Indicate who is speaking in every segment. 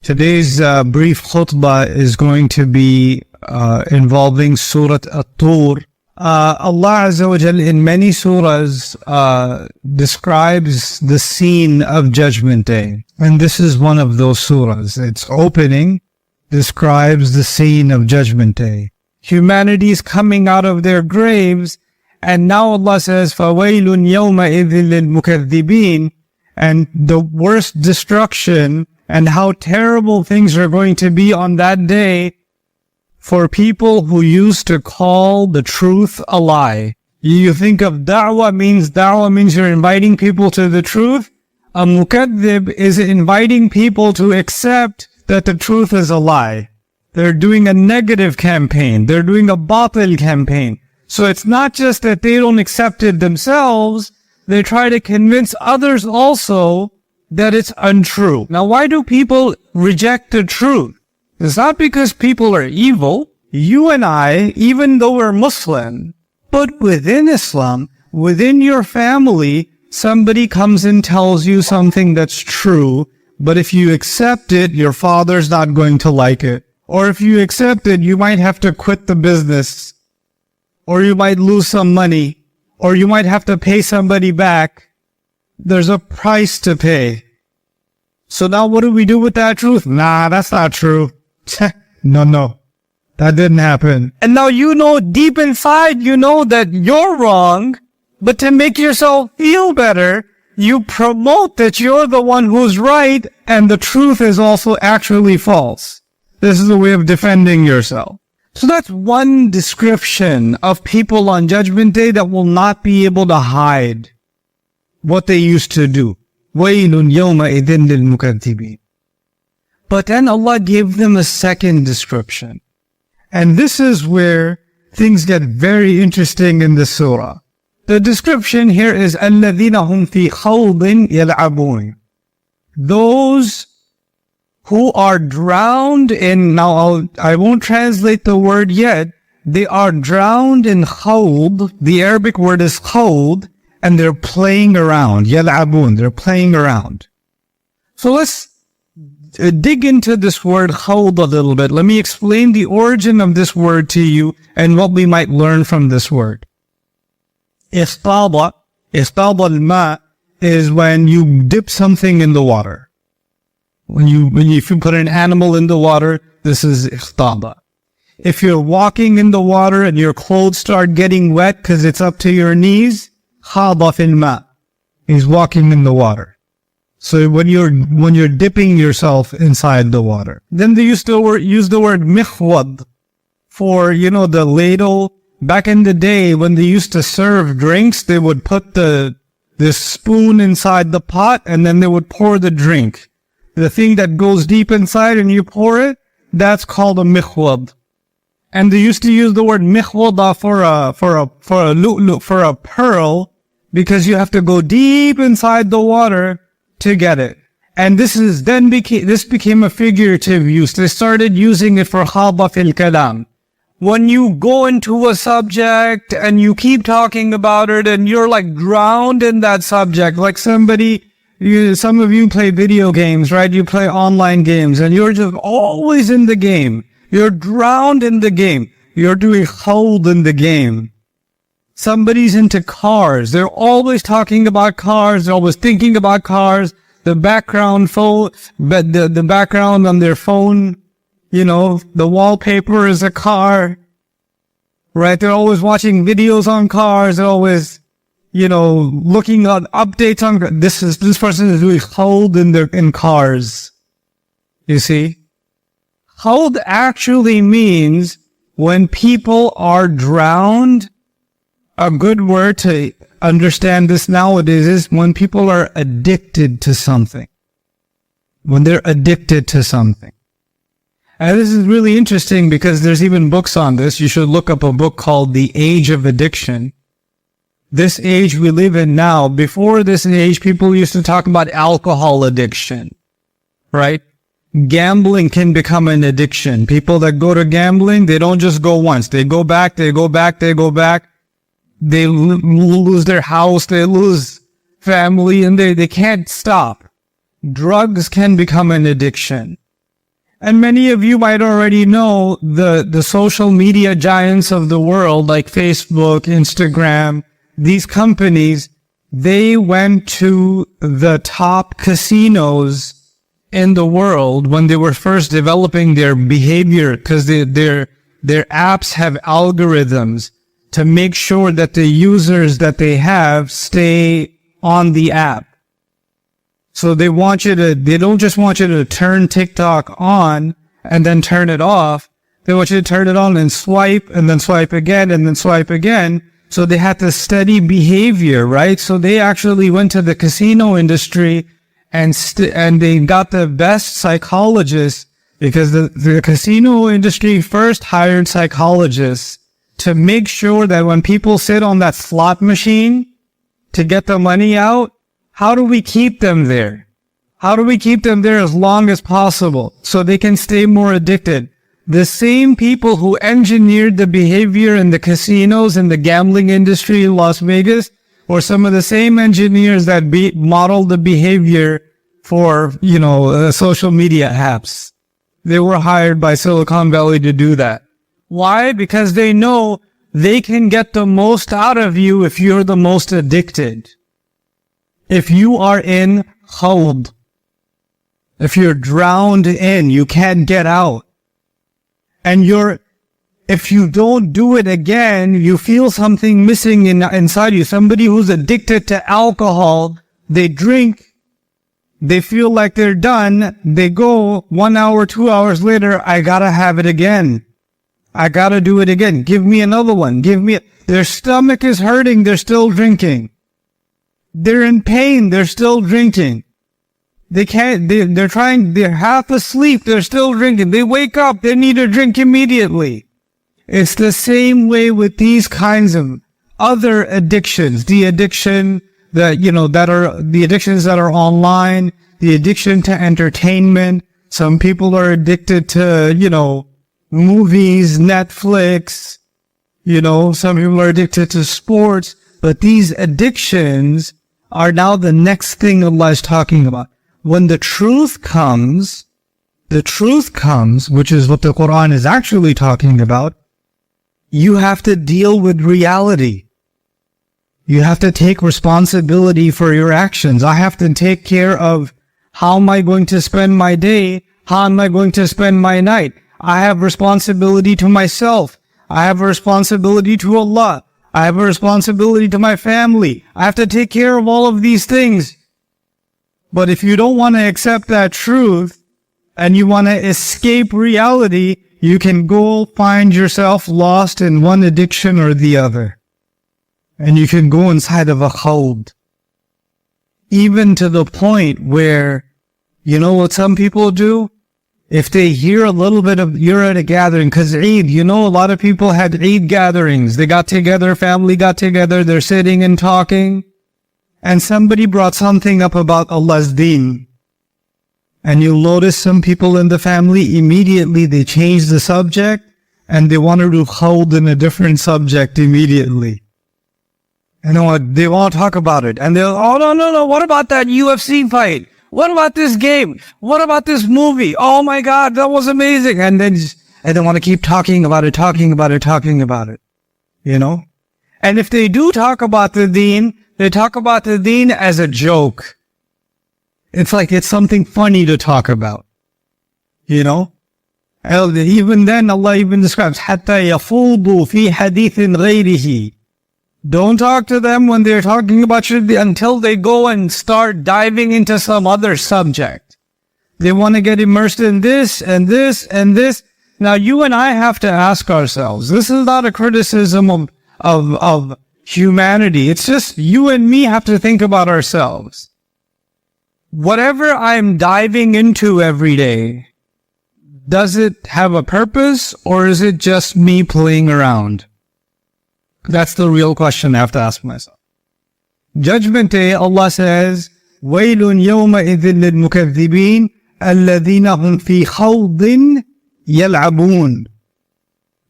Speaker 1: Today's brief khutbah is going to be involving Surah At-Tur. Allah Azza wa Jal in many surahs describes the scene of Judgment Day. And this is one of those surahs. Its opening describes the scene of Judgment Day. Humanity is coming out of their graves, and now Allah says, فَوَيْلٌ يَوْمَئِذٍ لِلْمُكَذِّبِينَ, and the worst destruction and how terrible things are going to be on that day for people who used to call the truth a lie. You think of da'wah means you're inviting people to the truth. A mukaddib is inviting people to accept that the truth is a lie. They're doing a negative campaign. They're doing a batil campaign. So it's not just that they don't accept it themselves, they try to convince others also that it's untrue. Now, why do people reject the truth? It's not because people are evil. You and I, even though we're Muslim, but within Islam, within your family, somebody comes and tells you something that's true, but if you accept it, your father's not going to like it. Or if you accept it, you might have to quit the business. Or you might lose some money. Or you might have to pay somebody back. There's a price to pay. So now what do we do with that truth? Nah, that's not true. No, that didn't happen. And now you know deep inside, you know that you're wrong, but to make yourself feel better, you promote that you're the one who's right and the truth is also actually false. This is a way of defending yourself. So that's one description of people on Judgment Day that will not be able to hide what they used to do. وَيْلٌ يَوْمَئِذٍ لِلْمُكَذِّبِينَ. But then Allah gave them a second description. And this is where things get very interesting in the surah. The description here is الَّذِينَ هُمْ فِي خَوْضٍ يَلْعَبُونَ. Those who are drowned in, now I won't translate the word yet, they are drowned in khawd. The Arabic word is khawd, and they're playing around. يَلْعَبُونَ, they're playing around. So let's dig into this word khawd a little bit. Let me explain the origin of this word to you and what we might learn from this word. اصطاد الماء is when you dip something in the water. If you put an animal in the water, this is اصطاد. If you're walking in the water and your clothes start getting wet because it's up to your knees, خاض في الماء. He's walking in the water. So when you're dipping yourself inside the water. Then they used to use the word mikhwad for, the ladle. Back in the day when they used to serve drinks, they would put this spoon inside the pot and then they would pour the drink. The thing that goes deep inside and you pour it, that's called a mikhwad. And they used to use the word mikhwada for a pearl, because you have to go deep inside the water to get it. And this became a figurative use. They started using it for khaba fil kalam. When you go into a subject and you keep talking about it and you're like drowned in that subject, like some of you play video games, right? You play online games and you're just always in the game. You're drowned in the game. You're doing khawd in the game. Somebody's into cars. They're always talking about cars. They're always thinking about cars. The background the background on their phone, the wallpaper is a car, right? They're always watching videos on cars. They're always, looking at updates on, this person is doing khawd in cars. You see? Khawd actually means when people are drowned. A good word to understand this nowadays is when people are addicted to something. When they're addicted to something. And this is really interesting because there's even books on this. You should look up a book called The Age of Addiction. This age we live in now, before this age, people used to talk about alcohol addiction, right? Gambling can become an addiction. People that go to gambling, they don't just go once. They go back. They lose their house, they lose family, and they can't stop. Drugs can become an addiction. And many of you might already know the social media giants of the world, like Facebook, Instagram, these companies, they went to the top casinos in the world when they were first developing their behavior, because their apps have algorithms to make sure that the users that they have stay on the app. So they don't just want you to turn TikTok on and then turn it off. They want you to turn it on and then swipe again and then swipe again. So they had the steady behavior, right? So they actually went to the casino industry and they got the best psychologists, because the casino industry first hired psychologists to make sure that when people sit on that slot machine to get the money out, how do we keep them there? How do we keep them there as long as possible so they can stay more addicted? The same people who engineered the behavior in the casinos and the gambling industry in Las Vegas were some of the same engineers that modeled the behavior for, social media apps. They were hired by Silicon Valley to do that. Why? Because they know they can get the most out of you if you're the most addicted. If you are in khawd, if you're drowned in, you can't get out. And if you don't do it again, you feel something missing inside you. Somebody who's addicted to alcohol, they drink, they feel like they're done, they go 1 hour, 2 hours later, I gotta have it again. I gotta do it again. Give me another one. Their stomach is hurting, they're still drinking. They're in pain, they're still drinking. They're half asleep, they're still drinking. They wake up, they need a drink immediately. It's the same way with these kinds of other addictions. The addictions that are online, the addiction to entertainment. Some people are addicted to, movies, Netflix. Some people are addicted to sports. But these addictions are now the next thing Allah is talking about. When the truth comes, which is what the Quran is actually talking about, you have to deal with reality. You have to take responsibility for your actions. I have to take care of how am I going to spend my day? How am I going to spend my night? I have responsibility to myself. I have a responsibility to Allah. I have a responsibility to my family. I have to take care of all of these things. But if you don't want to accept that truth and you want to escape reality, you can go find yourself lost in one addiction or the other. And you can go inside of a khawd. Even to the point where, you know what some people do? If they hear a little bit of, you're at a gathering, cause Eid, a lot of people had Eid gatherings. They got together, family got together, they're sitting and talking. And somebody brought something up about Allah's deen. And you'll notice some people in the family, immediately they change the subject and they want to do khawd in a different subject immediately. And they want to talk about it. And they'll, oh no, what about that UFC fight? What about this game? What about this movie? Oh my God, that was amazing. And they want to keep talking about it. And if they do talk about the deen, they talk about the deen as a joke. It's like it's something funny to talk about. Even then, Allah even describes, حَتَّى يَفُوضُوا فِي حَدِيثٍ غَيْرِهِ. Don't talk to them when they're talking about shirk until they go and start diving into some other subject. They want to get immersed in this and this and this. Now you and I have to ask ourselves, this is not a criticism of humanity. It's just you and me have to think about ourselves. Whatever I'm diving into every day, does it have a purpose or is it just me playing around? That's the real question I have to ask myself. Judgment Day, Allah says, وَيْلٌ يَوْمَئِذٍ لِلْمُكَذِّبِينَ الَّذِينَ هُمْ فِي خَوْضٍ يَلْعَبُونَ.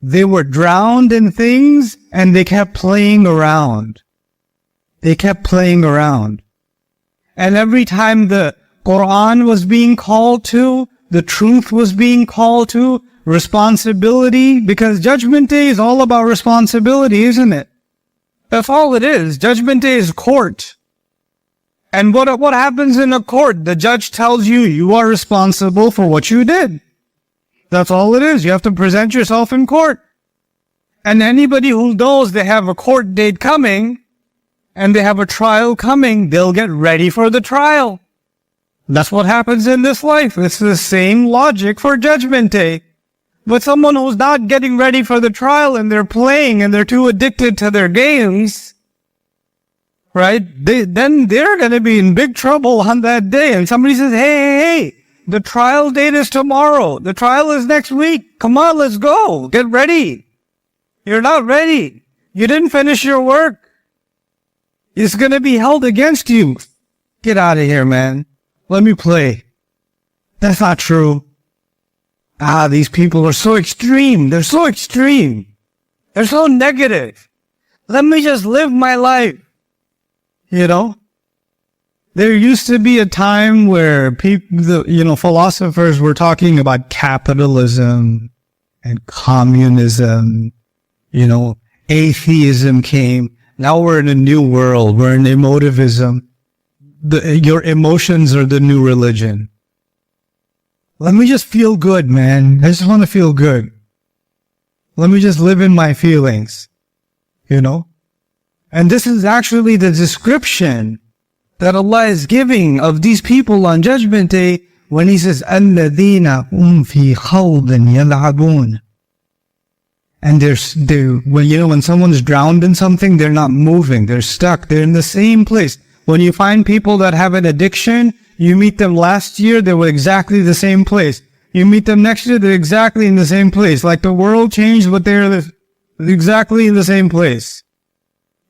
Speaker 1: They were drowned in things and they kept playing around. And every time the Quran was being called to, The truth was being called to. Responsibility, because Judgment Day is all about responsibility, isn't it? That's all it is. Judgment Day is court. And what happens in a court? The judge tells you you are responsible for what you did. That's all it is. You have to present yourself in court. And anybody who knows they have a court date coming and they have a trial coming, they'll get ready for the trial. That's what happens in this life. It's the same logic for Judgment Day. But someone who's not getting ready for the trial and they're playing and they're too addicted to their games, right? Then they're going to be in big trouble on that day. And somebody says, hey, the trial date is tomorrow. The trial is next week. Come on, let's go. Get ready. You're not ready. You didn't finish your work. It's going to be held against you. Get out of here, man. Let me play. That's not true. These people are so extreme. They're so extreme. They're so negative. Let me just live my life. You know? There used to be a time where philosophers were talking about capitalism and communism. Atheism came. Now we're in a new world. We're in emotivism. Your emotions are the new religion. Let me just feel good, man. I just want to feel good. Let me just live in my feelings. And this is actually the description that Allah is giving of these people on Judgment Day when He says, الَّذِينَ هُمْ فِي خَوْضٍ يَلْعَبُونَ. And when someone's drowned in something, they're not moving. They're stuck. They're in the same place. When you find people that have an addiction, you meet them last year, they were exactly the same place. You meet them next year, they're exactly in the same place. Like the world changed, but they're exactly in the same place.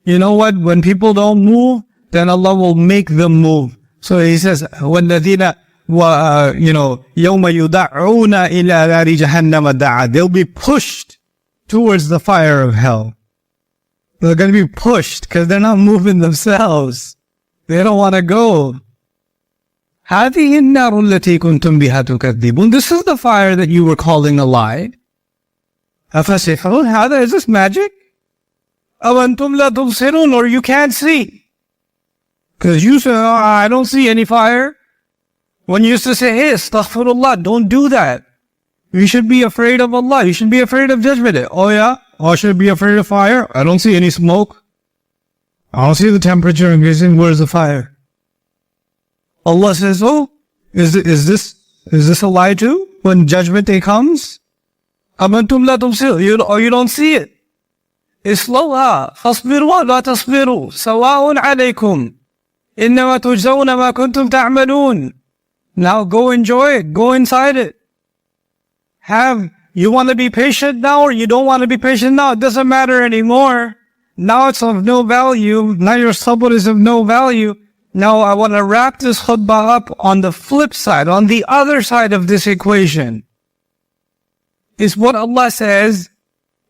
Speaker 1: You know what? When people don't move, then Allah will make them move. So He says, وَالَّذِينَ يَوْمَ يُدَعُونَ إِلَى نَارِ جَهَنَّمَ دَعَى. They'll be pushed towards the fire of hell. They're going to be pushed because they're not moving themselves. They don't want to go. هذه النار التي كنتم بها تكذبون. This is the fire that you were calling a lie. أفسحر هذا? Is this magic? أو أنتم لا تبصرون, or you can't see? Because you say, I don't see any fire. When you used to say, hey, astaghfirullah, don't do that. You should be afraid of Allah. You should be afraid of Judgment Day. Oh yeah? I should be afraid of fire? I don't see any smoke. I don't see the temperature increasing. Where's the fire? Allah says, oh, is this a lie too? When Judgment Day comes? أَمَنْتُمْ لَا تُبْصِرُونَ, or you don't see it. اصْلَوْهَا فَاصْبِرُوا وَلَا تَصْبِرُوا سَوَاءٌ عَلَيْكُمْ إِنَّمَا تُجْزَوْنَ مَا كُنْتُمْ تَعْمَلُونَ. Now go enjoy it. Go inside it. You want to be patient now or you don't want to be patient now? It doesn't matter anymore. Now it's of no value. Now your sabr is of no value. Now I want to wrap this khutbah up on the flip side, on the other side of this equation. Is what Allah says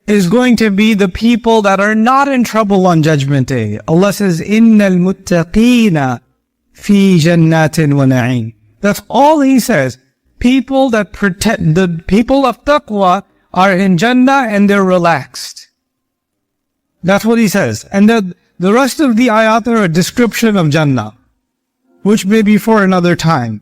Speaker 1: is going to be the people that are not in trouble on Judgment Day. Allah says, إِنَّ الْمُتَّقِينَ فِي جَنَّاتٍ وَنَعِيمٍ. That's all He says. People that protect, the people of taqwa are in Jannah and they're relaxed. That's what He says. And the rest of the ayat are a description of Jannah, which may be for another time.